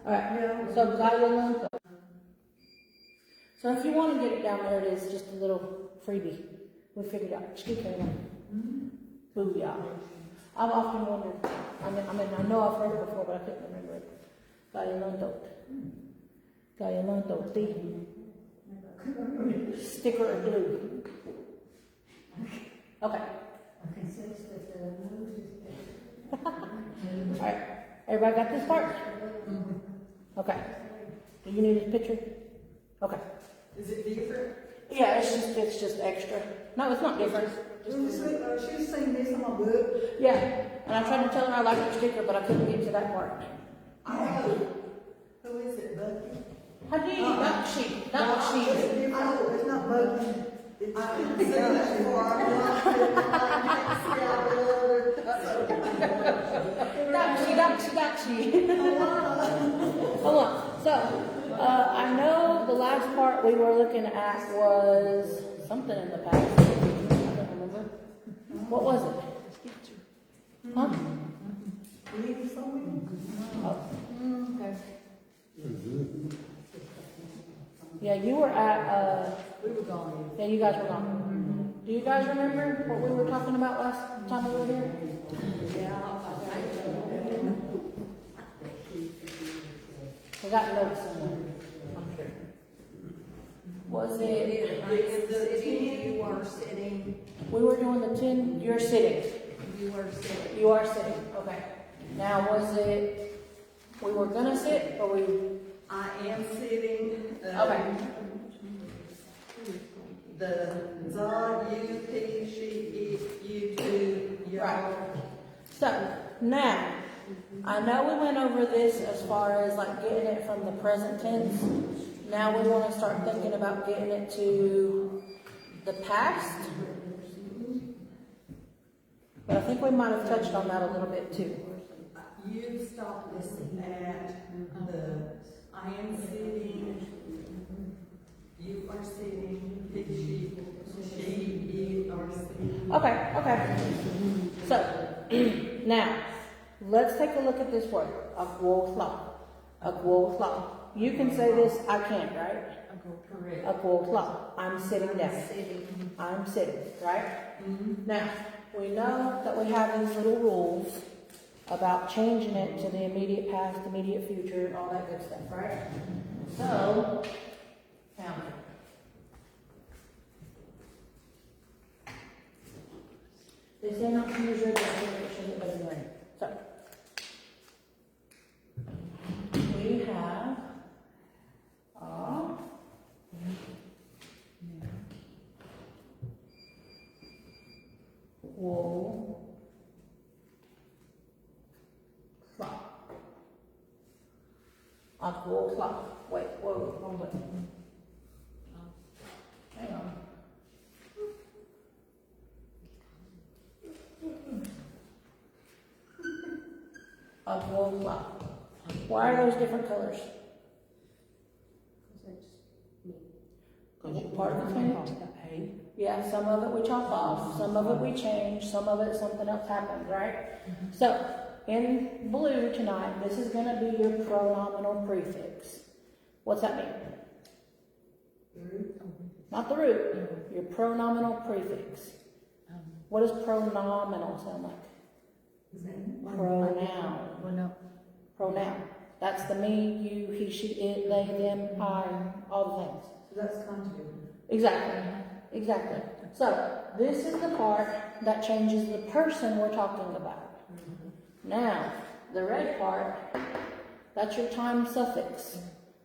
Alright, so Gayalunto. So if you want to get it down there, it is just a little freebie. We figured out. Booyah. I've often wondered. I know I've heard it before, but I couldn't remember it. Gayalunto. Gayalunto. Sticker of glue. Okay. Alright. Everybody got this part? Okay. Do you need a picture? Okay. Is it different? Yeah, it's just extra. No, it's not different. She's seen this on my book. Yeah. And I tried to tell her I liked her sticker, but I couldn't get to that part. Who is it, Bucky? How do you duck sheep? Duck sheep. Oh, it's not Bucky. I couldn't see that before. I Duck sheep. Hold on. So, I know the last part we were looking at was something in the past. I don't remember. What was it? Huh? Oh. Okay. Yeah, you were at, We were gone. yeah, you guys were gone. Do you guys remember what we were talking about last time we were here? Yeah. I got notes somewhere. Was it? It's the 10 you are sitting. We were doing the 10, you're sitting. You are sitting. You are sitting, okay. Now, was it, we were gonna sit, or we? I am sitting. Okay. The Zod, you, P, she, you two, y'all. Right. So, now, I know we went over this as far as like getting it from the present tense. Now we want to start thinking about getting it to the past. But I think we might have touched on that a little bit too. You stopped this at the I am sitting, you are sitting, she, you are sitting. Okay. So, now, let's take a look at this word, agwotla. Agwotla. You can say this, I can't, right? Correct. Agwotla. I'm sitting down. I'm sitting, right? Now, we know that we have these little rules about changing it to the immediate past, immediate future, all that good stuff, right? So, found it. They say not to use red pictures, it doesn't rain. So, we have wool. Agwotla. Wait, whoa, wait. Hang on. Agwotla. Why are those different colors? Part of the paint? Yeah, some of it we chop off, some of it we change, some of it something else happened, right? So, in blue tonight, this is going to be your pronominal prefix. What's that mean? Not the root, your pronominal prefix. What does pronominal sound like? Pronoun. Pronoun. That's the me, you, he, she, it, they, them, I, all the things. So that's conjugate. Exactly. So, this is the part that changes the person we're talking about. Now, the red part, that's your time suffix.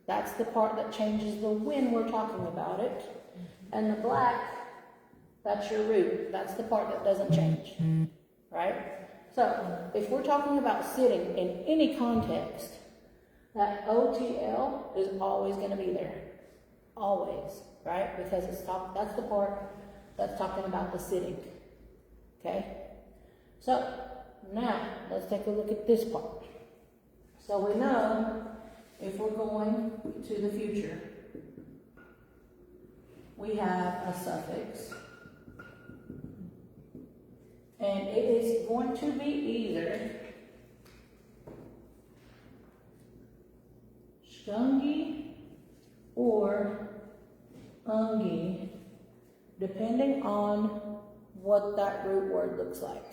That's the part that changes the when we're talking about it. And the black, that's your root. That's the part that doesn't change. Right? So, if we're talking about sitting in any context, that OTL is always going to be there. Always. Right? Because that's the part that's talking about the sitting. Okay? So, now, let's take a look at this part. So we know if we're going to the future, we have a suffix. And it is going to be either stungy or ungy, depending on what that root word looks like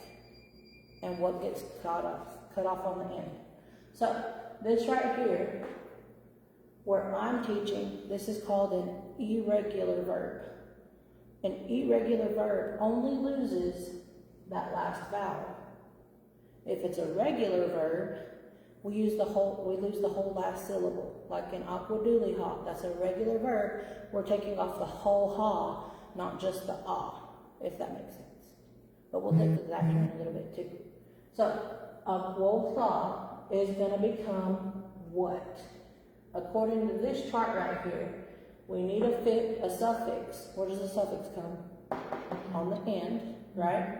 and what gets cut off on the end. So this right here, where I'm teaching, this is called an irregular verb. An irregular verb only loses that last vowel. If it's a regular verb, we lose the whole last syllable. Like in aquaduli ha, that's a regular verb. We're taking off the whole ha, not just the ah, if that makes sense. But we'll take that here in a little bit too. So, aquotha is going to become what? According to this chart right here, we need a suffix. Where does the suffix come? On the end, right?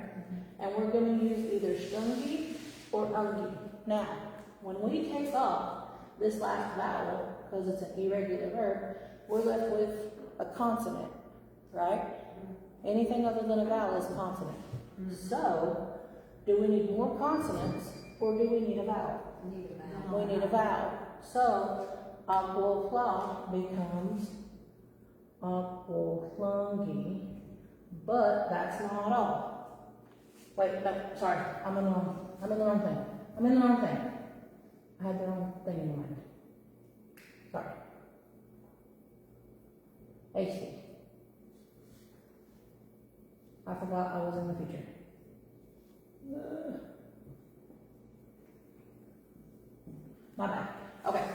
And we're going to use either stungy or ungy. Now, when we take off this last vowel, because it's an irregular verb, we're left with a consonant, right? Anything other than a vowel is a consonant. So, do we need more consonants or do we need a vowel? We need a vowel. So, aquafla becomes aquaflungy, but that's not all. Wait, no, sorry, I'm in the wrong thing. I had the wrong thing in mind. Sorry. AC. I forgot I was in the future. My bad. Okay,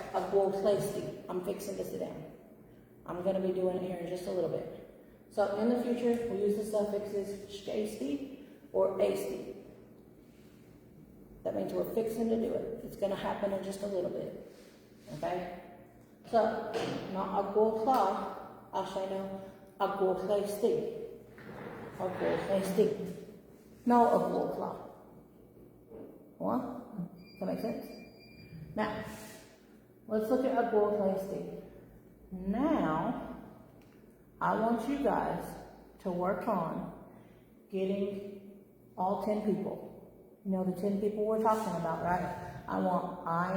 I'm fixing to sit down. I'm going to be doing it here in just a little bit. So in the future, we use the suffixes shasty or asty. That means we're fixing to do it. It's going to happen in just a little bit. Okay? So, now agorkla, ashayno, agorklasti. Agorklasti. No agorkla. What? Does that make sense? Now, let's look at agorklasti. Now, I want you guys to work on getting all 10 people. You know the 10 people we're talking about, right? I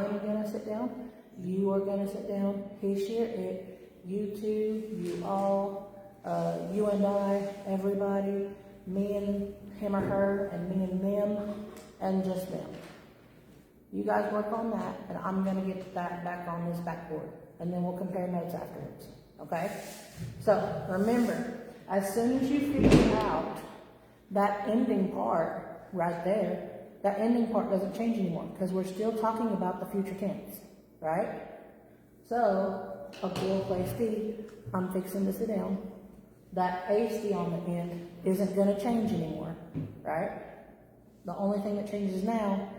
am going to sit down. You are going to sit down. He, she, it. You two, you all, you and I, everybody, me and him or her, and me and them, and just them. You guys work on that, and I'm going to get that back on this backboard, and then we'll compare notes afterwards, okay? So, remember, as soon as you figure out that ending part right there, that ending part doesn't change anymore, because we're still talking about the future tense, right? So, agorklasti, I'm fixing to sit down. That asty on the end isn't going to change anymore, right? The only thing that changes now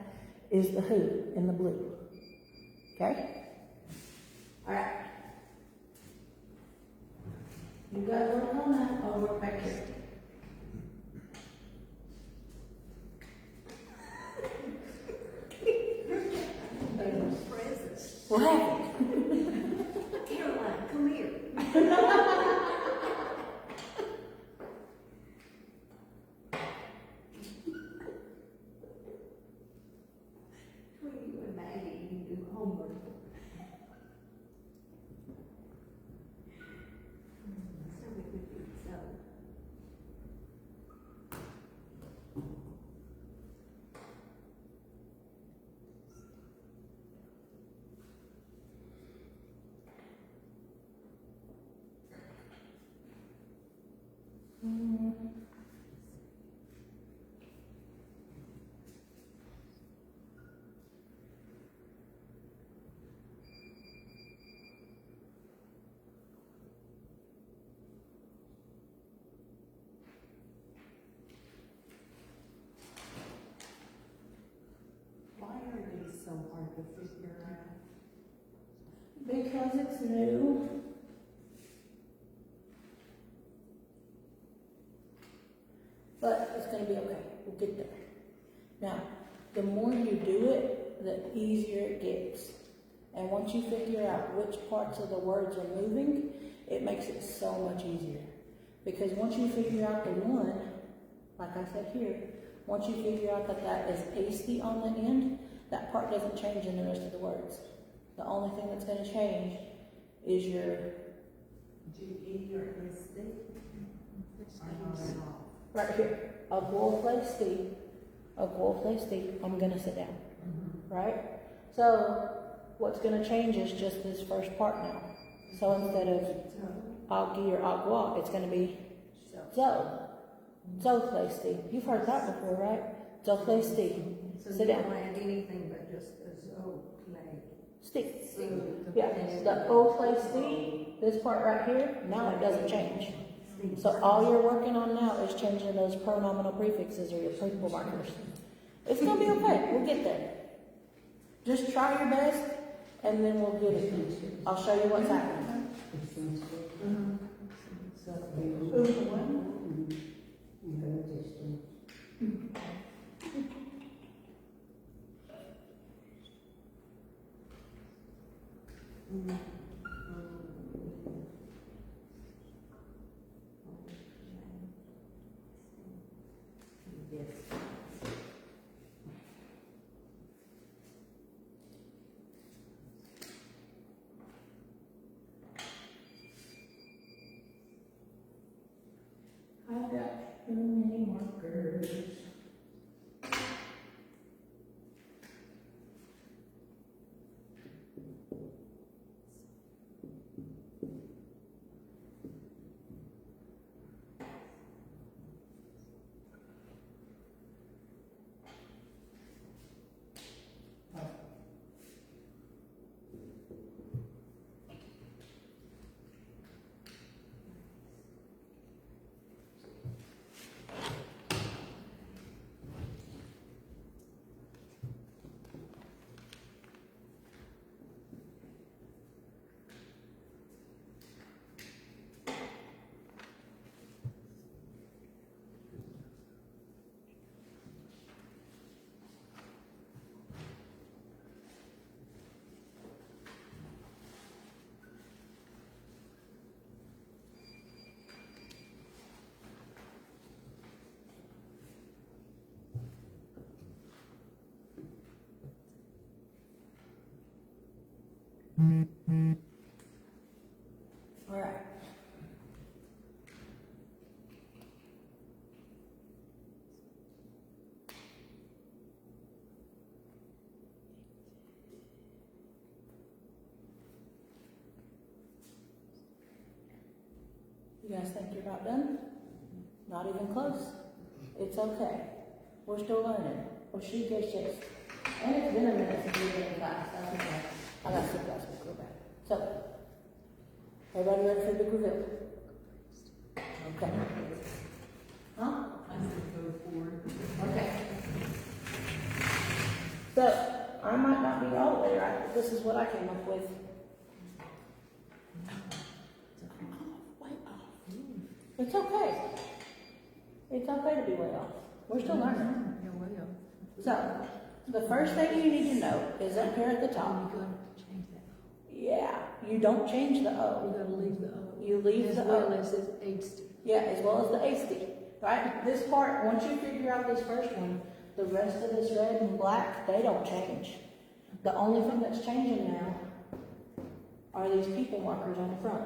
is the who in the blue. Okay? Alright. You guys work on that, I'll work back here. What happened? Caroline, come here. Between you and Maggie, you do homework. So we could do so. Why are these so hard to figure out? Because it's new. But it's going to be okay. We'll get there. Now, the more you do it, the easier it gets. And once you figure out which parts of the words are moving, it makes it so much easier. Because once you figure out the one, like I said here, once you figure out that that is hasty on the end, that part doesn't change in the rest of the words. The only thing that's gonna change is your, GE or SD? right here, a wall place D, a wall place D, I'm gonna sit down, right? So, what's gonna change is just this first part now. So instead of Augie or Agua, it's gonna be Zo. Zo place D. You've heard that before, right? Zo place D. So Sit you down. don't add anything but just the O play. Stick. So Yeah, the O place D, this part right here, now it doesn't change. So all you're working on now is changing those pronominal prefixes or your principal markers. It's gonna be okay, we'll get there. Just try your best, and then we'll get it. I'll show you what's happening. Yes. I've got too many markers. All right. You guys think you're about done? Not even close? It's okay. We're still learning. Well, she gets it. And it's been a minute since we've been in class. That's okay. I got some class to go back. So, everybody ready for the big reveal? Okay. Huh? I said go forward. Okay. So, I might not be all the way right, but this is what I came up with. Way off. It's okay. It's okay to be way off. We're still learning. You're way up. So, the first thing you need to know is up here at the top. You're gonna change that. Yeah, you don't change the You're O. gonna leave the O. You leave As the well O. as its H. Yeah, as well as the AC, right? This part, once you figure out this first one, the rest of this red and black, they don't change. The only thing that's changing now are these people markers on the front.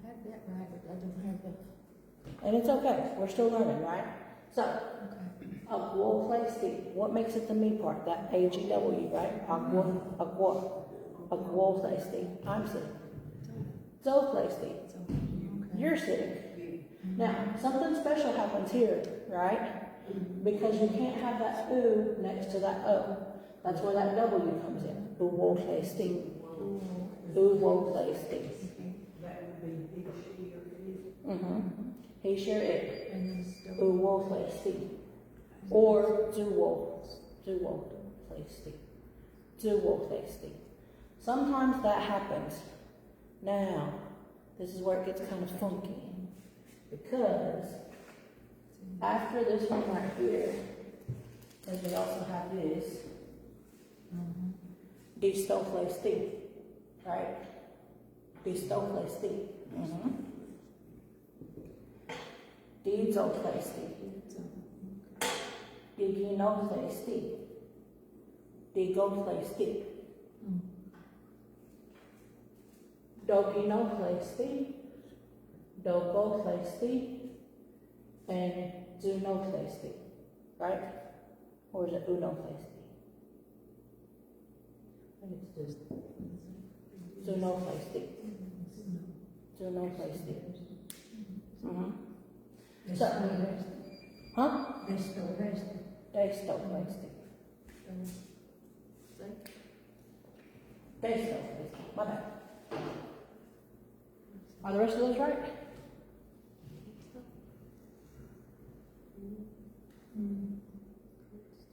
I have that right, but I don't have the. And it's okay, we're still learning, right? So, Okay. agua place D. What makes it the me part? That AGW, right? Agua place D. I'm sitting. So place D. So, okay. You're sitting. Now, something special happens here, right? Because you can't have that oo next to that O. That's where that W comes in. Uwo place D. Uwo place D. That would be he, she, or it. He, sure it. And then it's double. Uwo place D. Or Duwo place D. Duwo place D. Sometimes that happens. Now, this is where it gets kind of funky. Because after this one right here, and we also have this, bestow place D, right? Bestow place D. Didzo place D. Digino place D. Digo place D. Dogi no plasti, dogo plasti, and do no plasti, right? Or is it uno plasti? I think it's just. Do no plasti, do no plasti. Mm-hmm. So, huh? Desto plasti. Desto plasti, my bad. Are the rest of those right?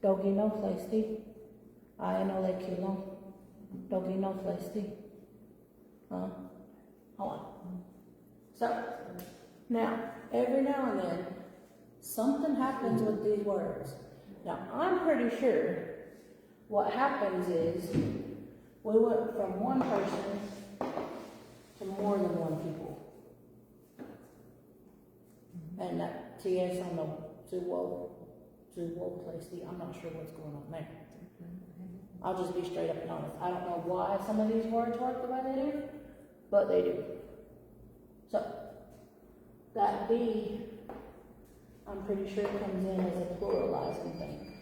Dogi no plasti, ainole kilo, dogi no plasti. Hold on. So, now, every now and then, something happens with these words. Now, I'm pretty sure what happens is we went from one person to more than one people. And that TS on the plasti, I'm not sure what's going on there. I'll just be straight up and honest. I don't know why some of these words work the way they do, but they do. So, that B, I'm pretty sure comes in as a pluralizing thing.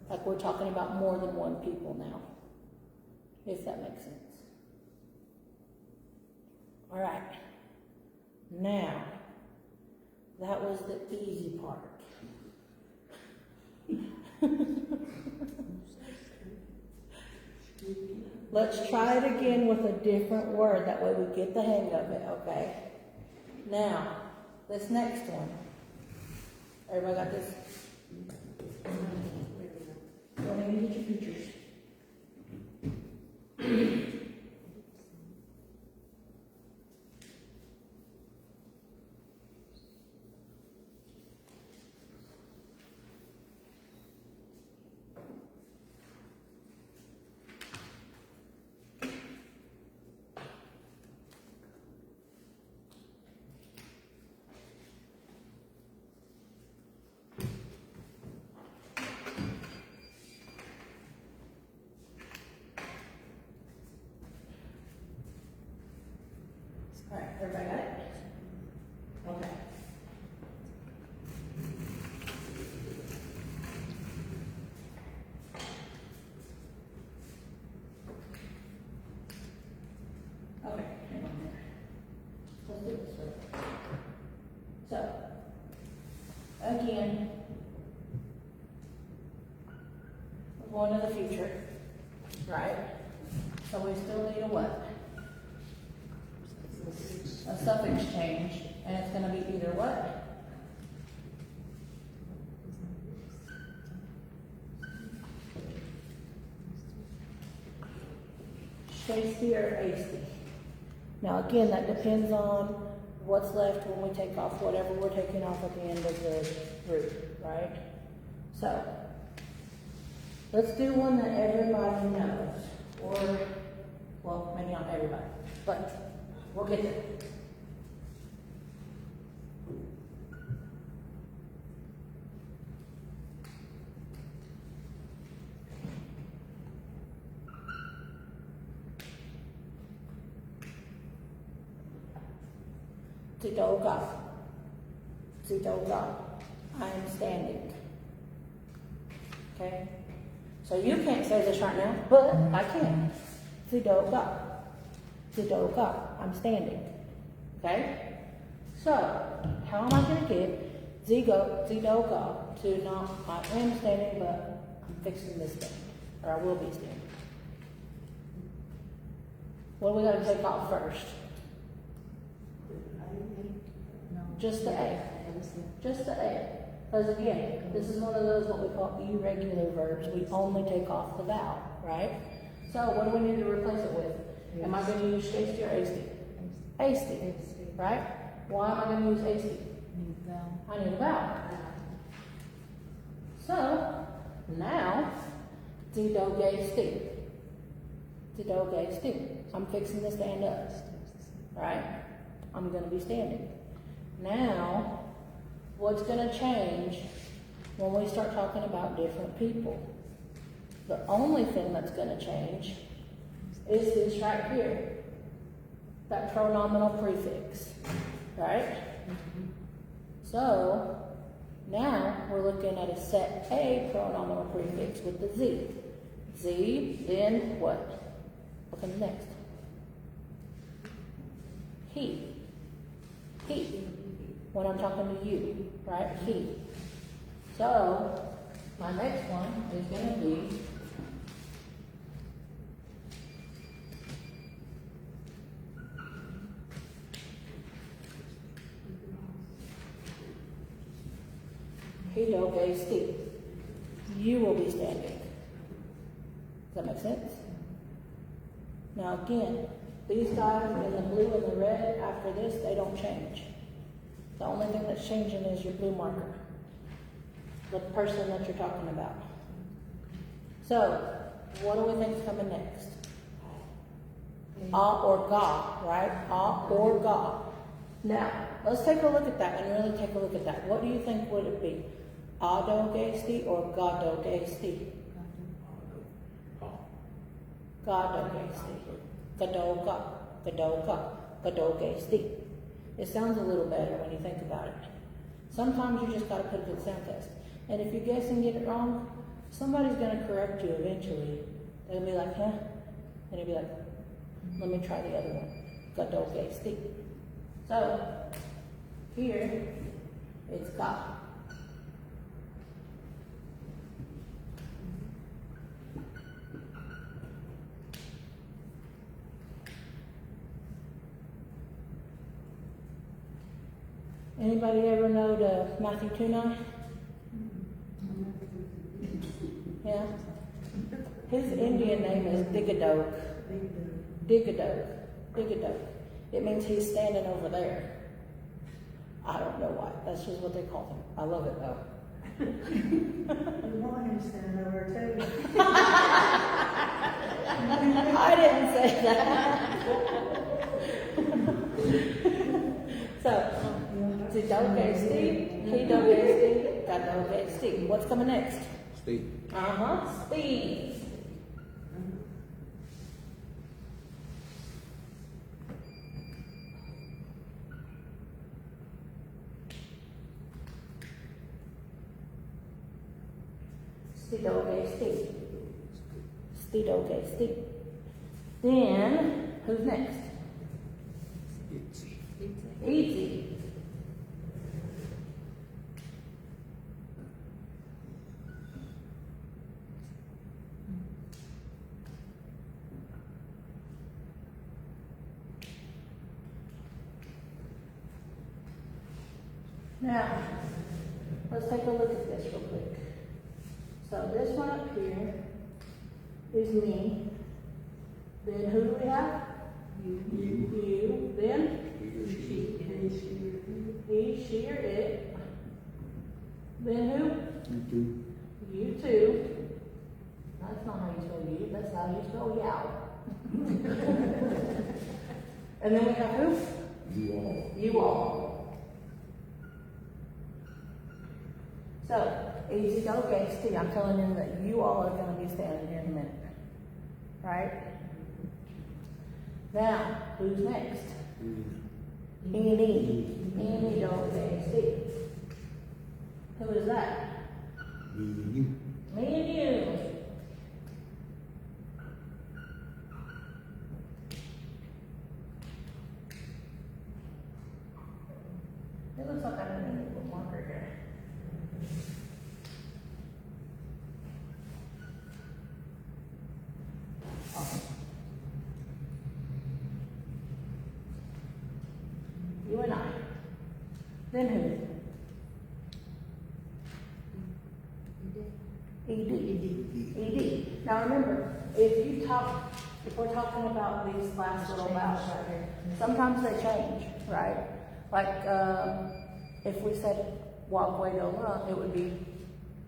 Like we're talking about more than one people now, if that makes sense. All right. Now, that was the easy part. Let's try it again with a different word. That way we get the hang of it, okay? Now, this next one. Everybody got this? Go ahead and get your pictures. All right, everybody got it? Okay. Okay, hang on here. Let's do it this way. So, again, we're going to the future, right? So we still need a what? A suffix change, and it's going to be either what? Shasty or asty. Now again, that depends on what's left when we take off whatever we're taking off at the end of the root, right? So, let's do one that everybody knows, or, well, maybe not everybody, but we'll get there. Zidoga. Zidoga. I am standing. Okay? So you can't say this right now, but I can. Zidoga. Zidoga. I'm standing. Okay? So, how am I going to get zidoga to not, I am standing, but I'm fixing this thing. Or I will be standing. What do we got to take off first? Just the A. Just the A. Because again, this is one of those what we call irregular verbs. We only take off the vowel, right? So what do we need to replace it with? Am I going to use hasty or hasty? Hasty, right? Why am I going to use hasty? I need a vowel. So now, zidoge sti. I'm fixing to stand up, right? I'm going to be standing. Now, what's going to change when we start talking about different people? The only thing that's going to change is this right here. that pronominal prefix, right? So, now we're looking at a set A pronominal prefix with the Z. Z, then what? What comes next? He. He. When I'm talking to you, right? He. So, my next one is going to be he don't go Steve. You will be standing. Does that make sense? Now again, these guys in the blue and the red, after this, they don't change. The only thing that's changing is your blue marker. The person that you're talking about. So, what do we think is coming next? Ah or ga, right? Ah or ga. Now, let's take a look at that and really take a look at that. What do you think would it be? Adogesti or gadogesti? Gadogesti. Gadoga. Gadoga. Gadogesti. It sounds a little better when you think about it. Sometimes you just gotta put a good sound test. And if you guess and get it wrong, somebody's gonna correct you eventually. They'll be like, huh? And you'll be like, let me try the other one. Gadogesti. So, here, it's ga. Anybody ever know the Matthew 2:9? Yeah? His Indian name is Digadog. Digadog. Digadog. It means he's standing over there. I don't know why. That's just what they call him. I love it though. You want him standing over too. I didn't say that. So, Zidogesti, Hidogesti, Gadogesti. What's coming next? Steve. Speed. Stidogesti. Stidogesti. Then, who's next? Easy. Now, let's take a look at this real quick. So this one up here is me. Then who do we have? You. Then? He, she, or it. Then who? You too. That's not how you spell you, that's how you spell yow. And then we have who? You all. You all. So, easy go Gasty, I'm telling him that you all are going to be standing here in a minute. Right? Now, who's next? Any dog Gasty. Who is that? You. Me and you. It looks like I need a little marker here. You and I. Then who? ED. Now remember, if we're talking about these last little vowels right here, sometimes they change, right? Like, if we said Wagwadola, it would be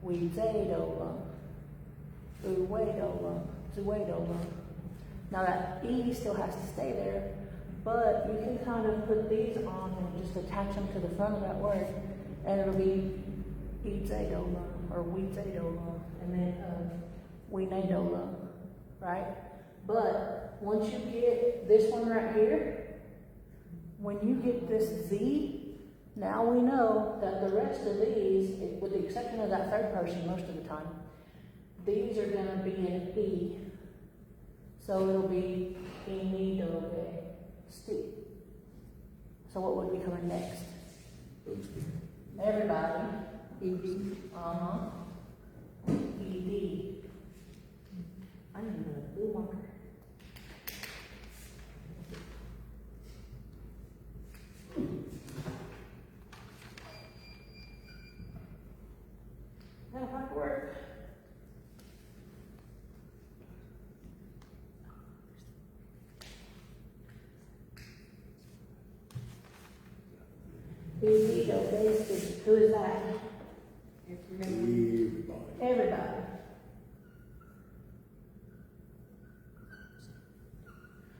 Weedzadola, Uwadola, Zuwadola. Now that E still has to stay there, but you can kind of put these on and just attach them to the front of that word, and it'll be Eidzadola or Weedzadola, and then Weenadola, right? But once you get this one right here, When you get this Z, now we know that the rest of these, with the exception of that third person most of the time, these are gonna be in E. So it'll be E, Mi, Do, Re, Si. So what would be coming next? Everybody. ED. Uh-huh. ED. I need another blue marker. That'll have to work. ED, okay, who is that? Everybody. Everybody.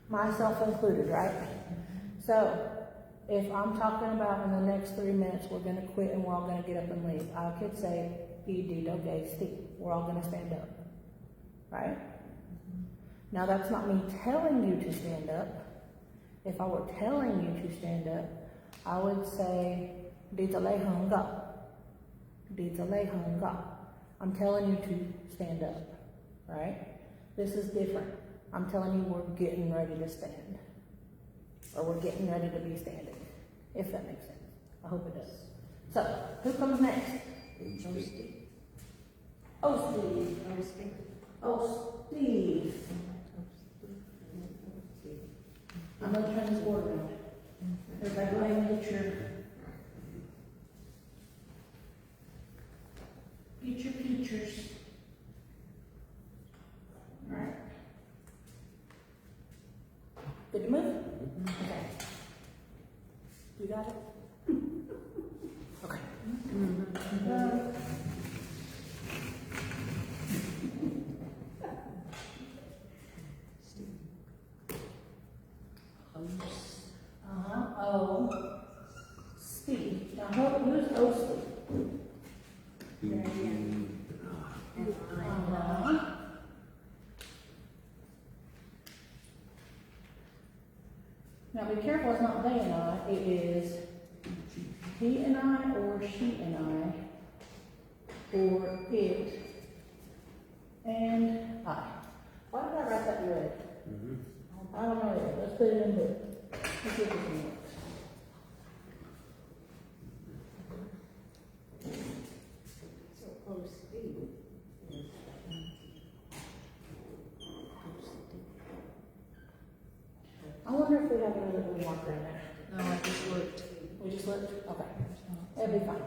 Myself included, right? So, if I'm talking about in the next 3 minutes, we're gonna quit and we're all gonna get up and leave, I could say, ED, okay, Steve, we're all gonna stand up, right? Now, that's not me telling you to stand up. If I were telling you to stand up, I would say, Dita lei hung up. Dita lei hung up. I'm telling you to stand up, right? This is different. I'm telling you we're getting ready to stand. Or we're getting ready to be standing. If that makes sense. I hope it does. So, who comes next? Oh, Steve. Oh, Steve. I'm gonna turn this board around. Everybody go ahead and get your pictures. All right. Good to move? Okay. You got it? Okay. O, Steve. Now, who's O, Steve? Now be careful, it's not they and I, it is he and I, or she and I, or it and I. Why did I write that in red? I don't know yet. Let's put it in blue. Let's see if it can work. So close speed. I wonder if we have another blue marker in there. No, I just looked. We just looked? Okay. It'll be fine.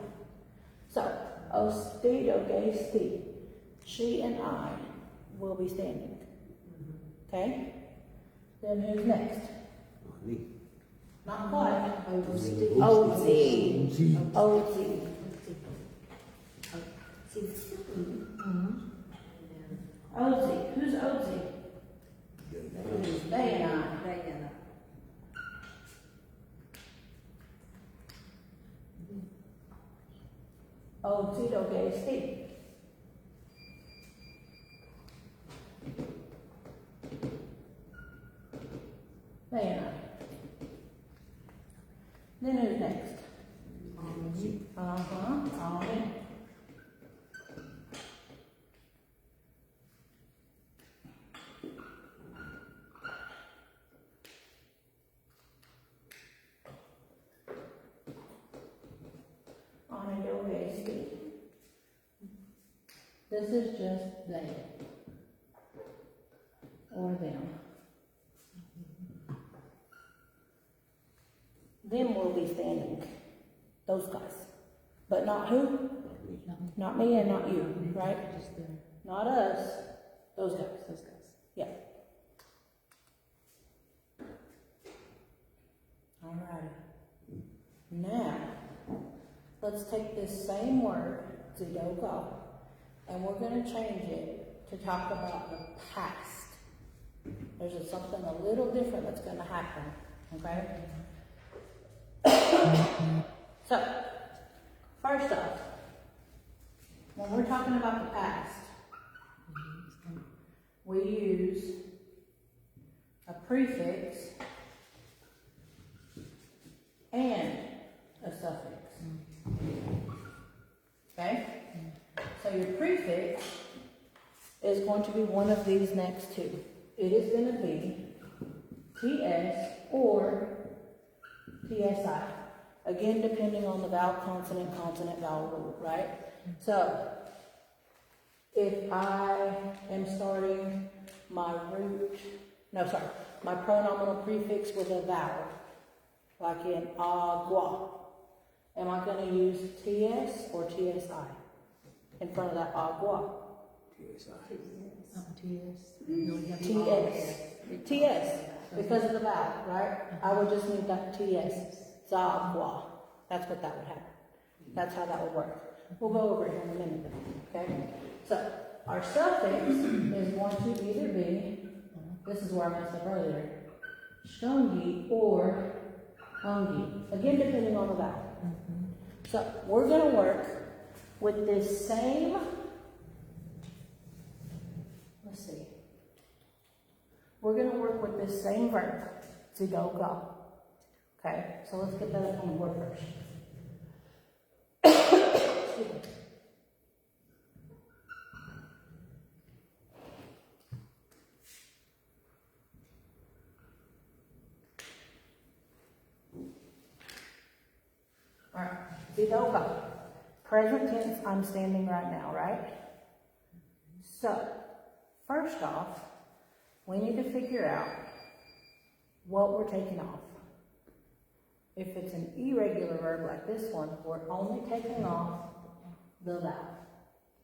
So, Steve, okay, Steve. She and I will be standing. Okay? Then who's next? Me. Not quite. OZ. OZ. OZ. OZ. Who's OZ? They and I. OZ, okay, Steve. They and I. Then who's next? Alright. This is just they or them. Them will be standing. Those guys. But not who? Not me and not you, right? Just them. Not us. Those guys. Those guys. Yeah. Alrighty. Now, let's take this same word, Zidoka, and we're going to change it to talk about the past. There's something a little different that's going to happen, okay? So, first off, when we're talking about the past, we use a prefix and a suffix. Okay? So your prefix is going to be one of these next two. It is going to be TS or TSI. Again, depending on the vowel, consonant, vowel rule, right? So, if I am starting my pronominal prefix with a vowel, like in agua, am I going to use TS or TSI in front of that agua? TS. No, you have to TS. TS, because of the vowel, right? I would just need that TS. Zagua. That's what that would happen. That's how that would work. We'll go over it here in a minute, okay? So, our suffix is going to either be, this is where I messed up earlier, shungi or hungi. Again, depending on the vowel. So, we're going to work with this same, let's see. We're going to work with this same verb, zidoga. Okay, so let's get that up on the board first. Excuse me. All right, zidoga. Present tense, I'm standing right now, right? So, first off, we need to figure out what we're taking off. If it's an irregular verb like this one, we're only taking off the vowel,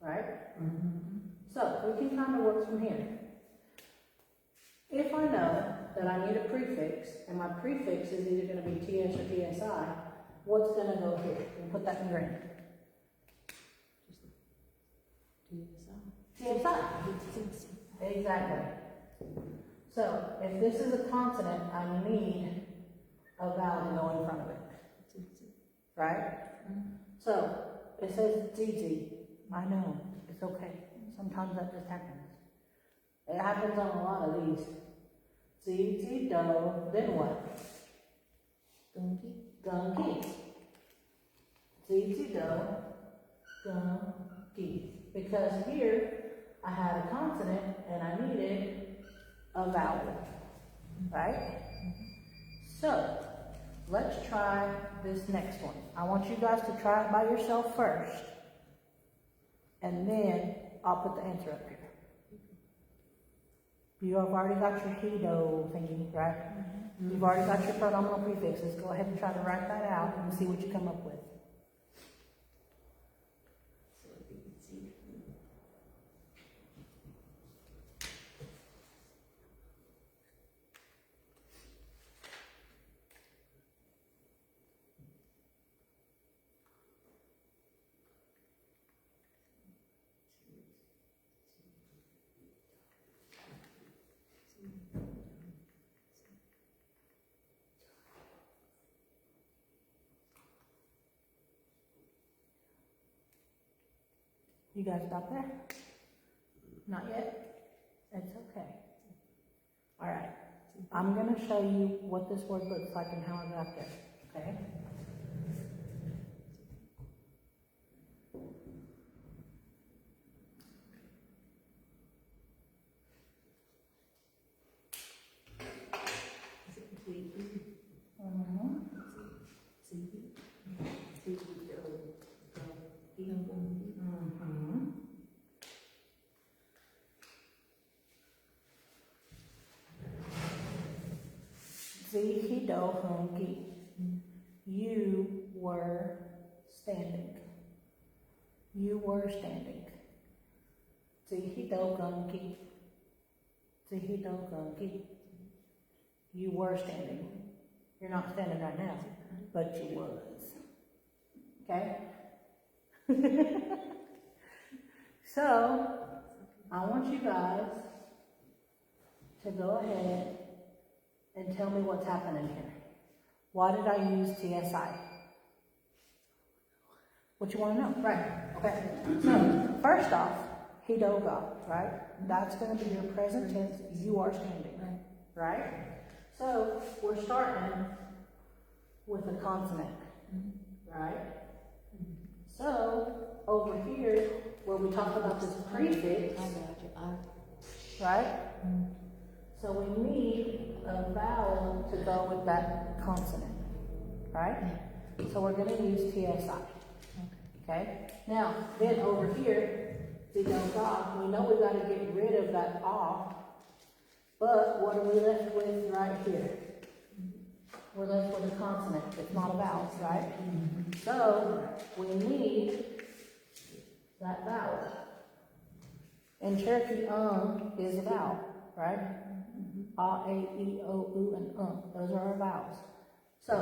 right? So, we can kind of work from here. If I know that I need a prefix, and my prefix is either going to be TS or TSI, what's going to go here? We'll put that in green. TSI. Exactly. So, if this is a consonant, I need a vowel to go in front of it. Right? So, it says ZZ. I know. It's okay. Sometimes that just happens. It happens on a lot of these. ZZ, do, then what? Gungi. ZZ, do, gungi. Because here, I had a consonant and I needed a vowel. Right? So, let's try this next one. I want you guys to try it by yourself first. And then I'll put the answer up here. You have already got your he-do thingy, right? You've already got your pronominal prefixes. Go ahead and try to write that out and see what you come up with. You guys got that? Not yet? It's okay. Alright. I'm going to show you what this word looks like and how I got there. Okay? Zihidohungi. You were standing. You were standing. Zihidogungi. Zihidogungi. You were standing. You're not standing right now, but you was. Okay? So, I want you guys to go ahead and tell me what's happening here. Why did I use TSI? What you want to know? Right. Okay. So, first off, hidoga, right? That's going to be your present tense. You are standing. Right? So, we're starting with a consonant, right? So, over here, where we talk about this prefix, I got you, right? So we need a vowel to go with that consonant, right? So we're gonna use TSI, okay? Now, then over here, see, God, we know we gotta get rid of that ah, but what are we left with right here? We're left with a consonant, it's not a vowel, right? So, we need that vowel. In Cherokee, is a vowel, right? A, E, O, U, and those are our vowels. So,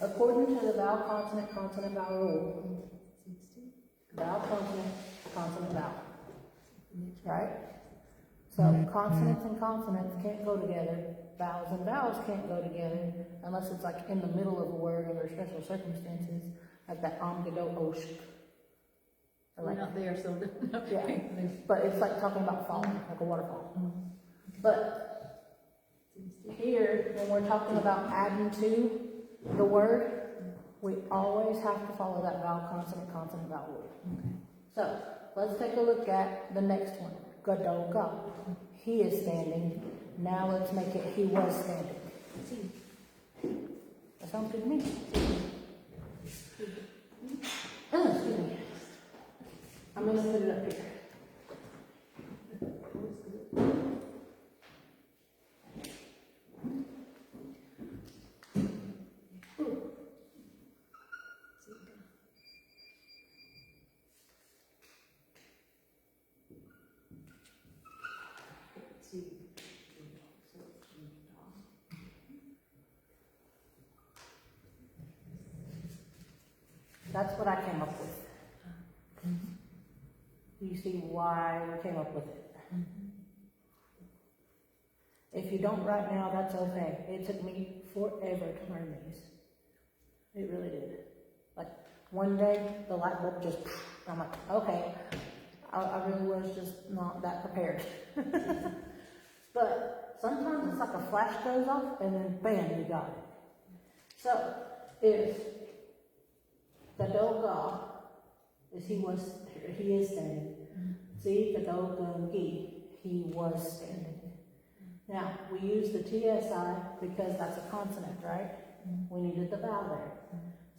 according to the vowel, consonant, vowel rule, vowel, consonant, vowel, right? So, consonants and consonants can't go together. Vowels and vowels can't go together unless it's like in the middle of a word or there are special circumstances, like that omgado osh. We're not there, so. Yeah, but it's like talking about falling, like a waterfall. But here, when we're talking about adding to the word, we always have to follow that vowel, consonant, vowel rule. So, let's take a look at the next one. Gadoga. He is standing. Now let's make it he was standing. That sounds good to me. Excuse me. I'm going to put it up here. That's what I came up with. You see why we came up with it. If you don't right now, that's okay. It took me forever to learn these. It really did. Like, one day, the light bulb just, I'm like, okay, I really was just not that prepared. But sometimes it's like a flash goes off, and then bam, you got it. So, if Gadoga is he is standing. See, Gadogi, he was standing. Now, we use the TSI because that's a consonant, right? We needed the vowel there.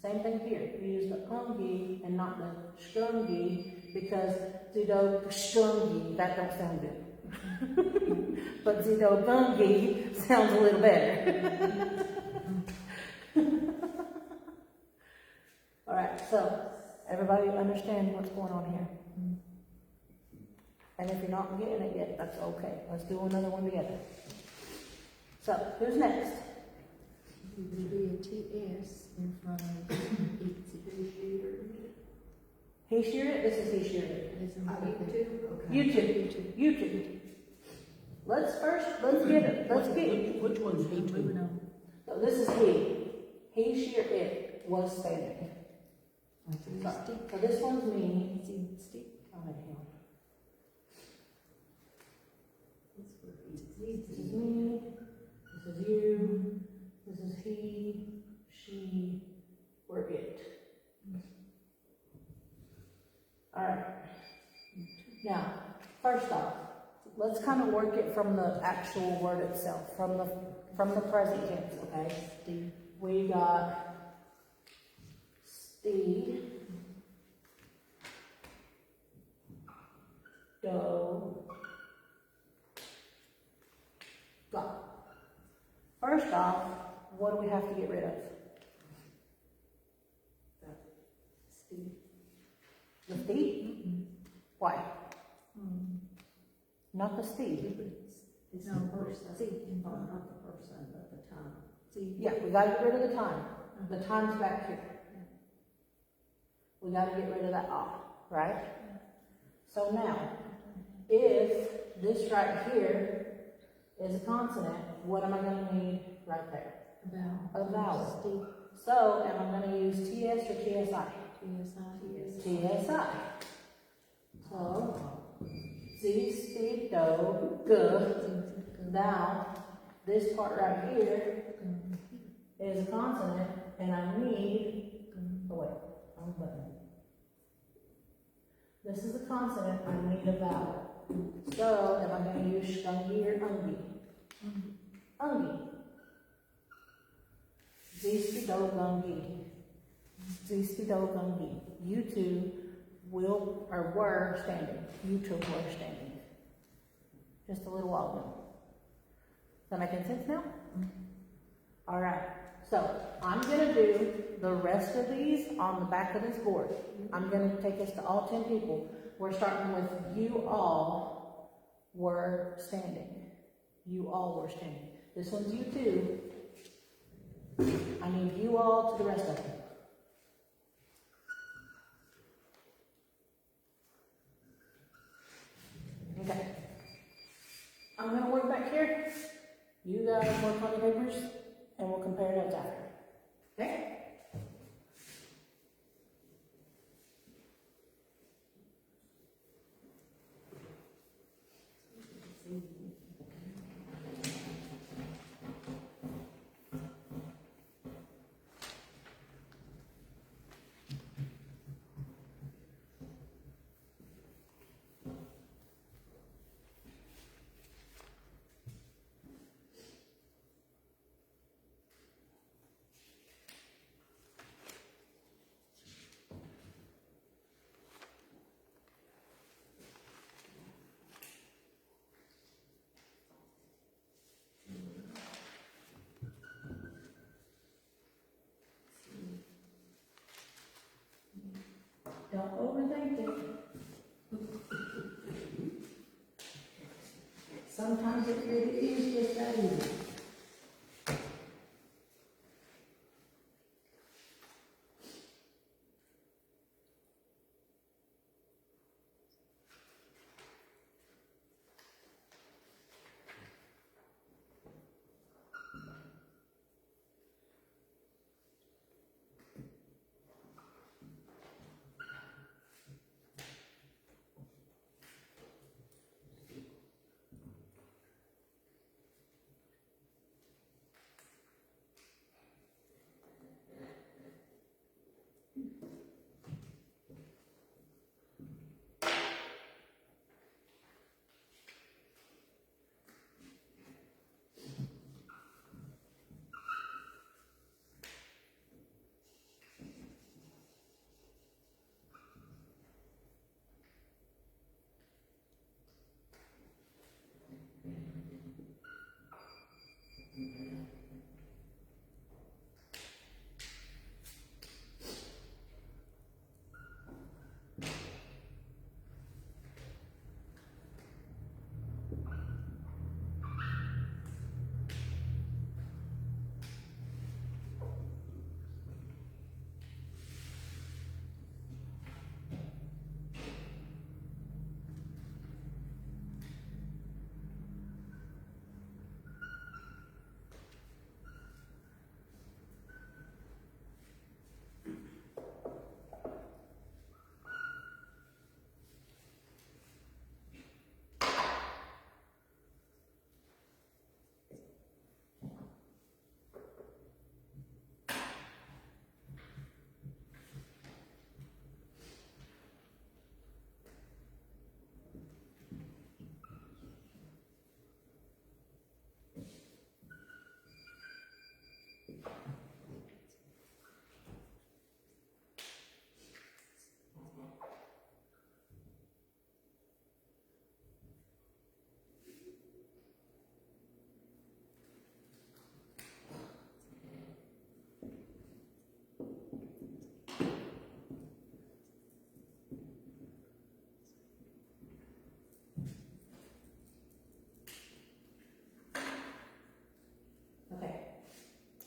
Same thing here. We use the ungi and not the shungi because zido shungi, that don't sound good. But zido gungi sounds a little better. All right, so everybody understand what's going on here? And if you're not getting it yet, that's okay. Let's do another one together. So, who's next? It would be a TS in front of He sheared it, this is he sheared it. You too? Okay. You two. Let's get it. Which one's he Moving to? on. So this is he. He sheared it, was standing. So this one's me. Oh, hell. This is me, this is you, this is he, she, we're it. Alright. Now, first off, let's kind of work it from the actual word itself, from the present tense, okay? We got Steve, do, go. First off, what do we have to get rid of? Steve. The Steve? Why? Not the Steve. It's No, the person. see. Not the person, but the time. Yeah, we gotta get rid of the time. The time's back here. We gotta get rid of that ah, right? So now, if this right here is a consonant, what am I gonna need right there? A vowel. So, am I gonna use TS or TSI? TSI. So, Z, Steve, do, G. Now, this part right here is a consonant, and I need, oh wait, wrong button. This is a consonant, I need a vowel. So, am I gonna use shungi or ungi? Ungi. Zispidogungi. Zispidogungi. You two will, or were standing. You two were standing. Just a little while ago. Does that make any sense now? All right. So I'm gonna do the rest of these on the back of this board. I'm gonna take us to all 10 people. We're starting with you all were standing. You all were standing. This one's you two. I need you all to the rest of them. Okay. I'm gonna work back here. You guys work on your papers, and we'll compare notes after. Okay? Don't overthink it. Sometimes it really is just that easy.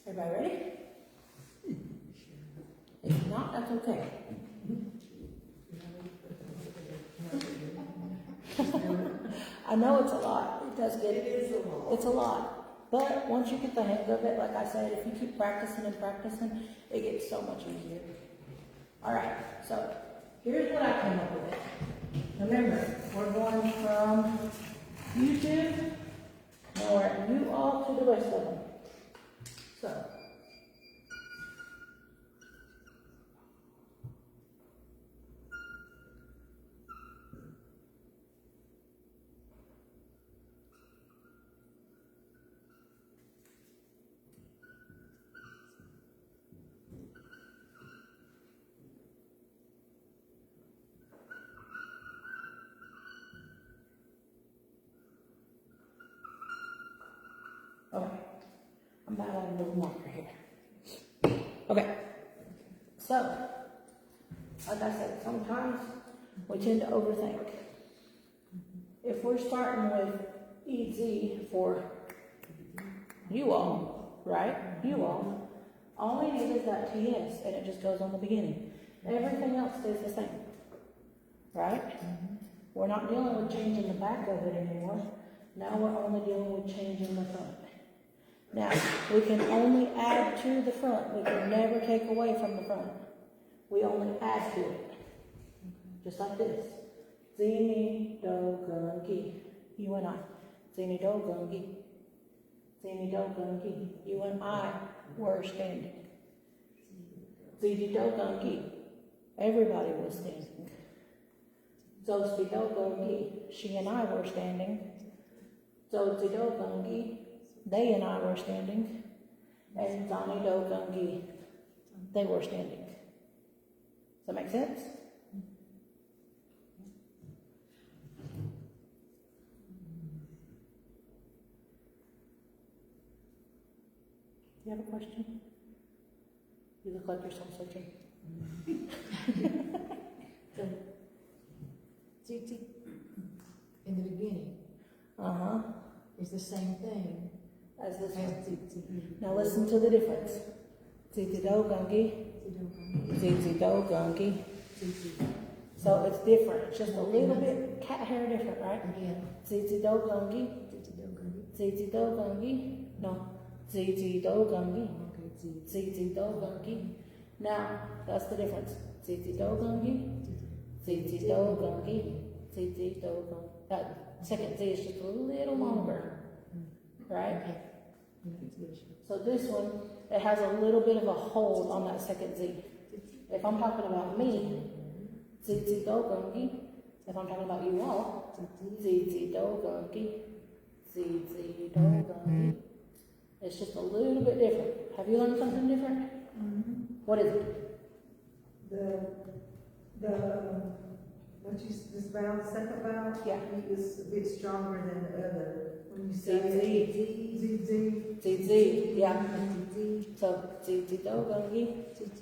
Everybody ready? If not, that's okay. I know it's a lot. It does get, It is a lot. it's a lot. But once you get the hang of it, like I said, if you keep practicing and practicing, it gets so much easier. All right, so here's what I came up with. Remember, we're going from you two, now we're at you all to the rest of them. So, I'm about out of the marker here. Okay. So, like I said, sometimes we tend to overthink. If we're starting with EZ for you all, right? You all we need is that TS, and it just goes on the beginning. Everything else stays the same, right? We're not dealing with changing the back of it anymore. Now we're only dealing with changing the front. Now, we can only add to the front. We can never take away from the front. We only add to it. Just like this. Zini, do, gun, gi. You and I. Zini, do, gun, gi. Zini, do, gun, gi. You and I were standing. Zini, do, gun, gi. Everybody was standing. Zosti, do, gun, gi. She and I were standing. Zozi, do, gun, gi. They and I were standing. And Zani, do, gun, gi. They were standing. Does that make sense? You have a question? You look like you're soul searching. So, TT, in the beginning, is the same thing As this as one. TT. Now listen to the difference. Titi do gungi, titi do gungi. So it's different. It's just a little bit cat hair different, right? Again, Titi do gungi, titi do gungi. No, titi do gungi, titi do gungi. Now that's the difference. Titi do gungi, titi do gungi, titi do gungi. That second Z is just a little longer, right? So this one, it has a little bit of a hold on that second Z. If I'm talking about me, titi do gungi. If I'm talking about you all, titi do gungi, titi do gungi. It's just a little bit different. Have you learned something different? What is it? What you, this vowel, the second vowel? Yeah. Is a bit stronger than the other. When you say Z. Z. Titi, yeah. So titi do gungi,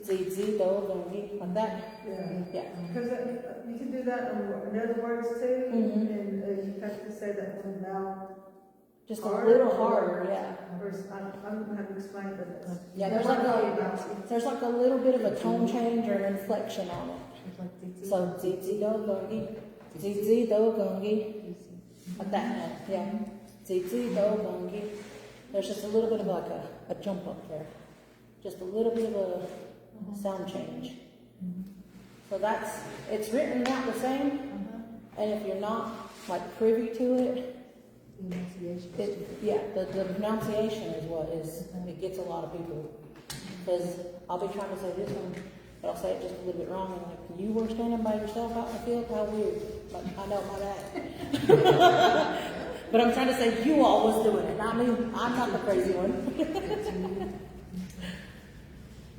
titi do gungi, like that. Yeah. Yeah. Because you can do that in other words too, Mhm. and you have to say that one vowel. Just a little harder, yeah. I don't know how to explain it, but that's. Yeah, there's like a little bit of a tone change or an inflection on it. So titi do gungi, titi do gungi, like that. Yeah. Titi do gungi. There's just a little bit of like a jump up there. Just a little bit of a sound change. So it's written out the same, and if you're not like privy to it, the pronunciation is what it gets a lot of people. Because I'll be trying to say this one, but I'll say it just a little bit wrong, and like, you were standing by yourself out in the field, how weird. But I know, my bad. But I'm trying to say you all was doing it, not me. I'm not the crazy one.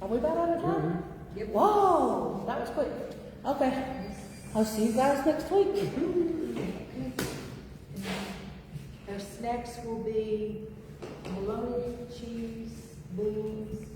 Are we about out of time? Yep. Whoa, that was quick. Okay. I'll see you guys next week. Our snacks will be bologna, cheese, beans,